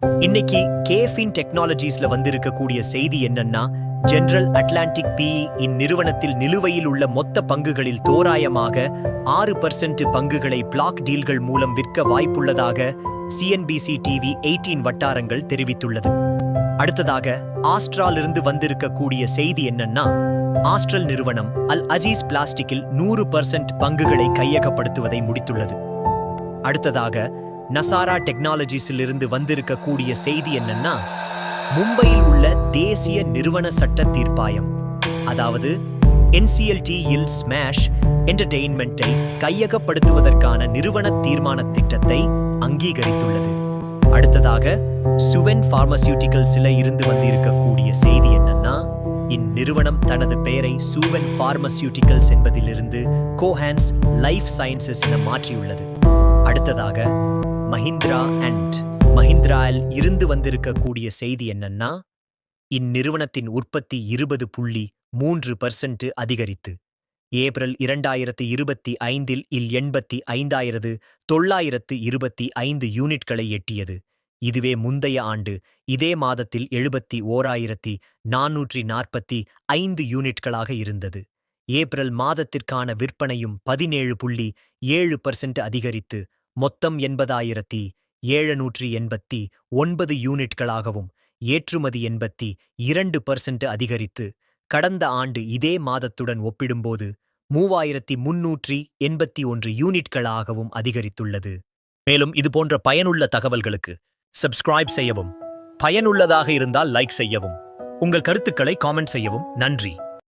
இன்னைக்கு கேஃபின் டெக்னாலஜிஸ்ல வந்திருக்கக்கூடிய செய்தி என்னன்னா, ஜெனரல் அட்லாண்டிக் பிஇ இந்நிறுவனத்தில் நிலுவையில் உள்ள மொத்த பங்குகளில் தோராயமாக 6% பங்குகளை பிளாக் டீல்கள் மூலம் விற்க வாய்ப்புள்ளதாக சிஎன்பிசி டிவி 18 வட்டாரங்கள் தெரிவித்துள்ளது. அடுத்ததாக ஆஸ்ட்ராலிருந்து வந்திருக்கக்கூடிய செய்தி என்னன்னா, ஆஸ்ட்ரல் நிறுவனம் அல் அஜீஸ் பிளாஸ்டிக்கில் 100% பங்குகளை கையகப்படுத்துவதை முடித்துள்ளது. அடுத்ததாக நசாரா டெக்னாலஜிஸிலிருந்து வந்திருக்கக்கூடிய செய்தி என்னன்னா, மும்பையில் உள்ள தேசிய நிறுவன சட்ட தீர்ப்பாயம், அதாவது NCLT-இல் ஸ்மாஷ் என்டர்டெயின்மெண்ட்டை கையகப்படுத்துவதற்கான நிறுவன தீர்மான திட்டத்தை அங்கீகரித்துள்ளது. அடுத்ததாக சுவென் பார்மசியூட்டிகல்ஸில் இருந்து வந்திருக்கக்கூடிய செய்தி என்னன்னா, இந்நிறுவனம் தனது பெயரை சுவென் பார்மசியூட்டிகல்ஸ் என்பதிலிருந்து கோஹான்ஸ் லைஃப் சயின்சஸ் என மாற்றியுள்ளது. அடுத்ததாக மஹிந்திரா அண்ட் மஹிந்திராவில் இருந்து வந்திருக்கக்கூடிய செய்தி என்னன்னா, இந்நிறுவனத்தின் உற்பத்தி 20.3% அதிகரித்து ஏப்ரல் 2025 இல் 85,925 யூனிட்களை எட்டியது. இதுவே முந்தைய ஆண்டு இதே மாதத்தில் 71,445 யூனிட்களாக இருந்தது. ஏப்ரல் மாதத்திற்கான விற்பனையும் 17.7% அதிகரித்து மொத்தம் 80,789 யூனிட்களாகவும், ஏற்றுமதி 82% அதிகரித்து கடந்த ஆண்டு இதே மாதத்துடன் ஒப்பிடும்போது 3,381 யூனிட்களாகவும் அதிகரித்துள்ளது. மேலும் இதுபோன்ற பயனுள்ள தகவல்களுக்கு சப்ஸ்கிரைப் செய்யவும், பயனுள்ளதாக இருந்தால் லைக் செய்யவும், உங்கள் கருத்துக்களை காமெண்ட் செய்யவும். நன்றி.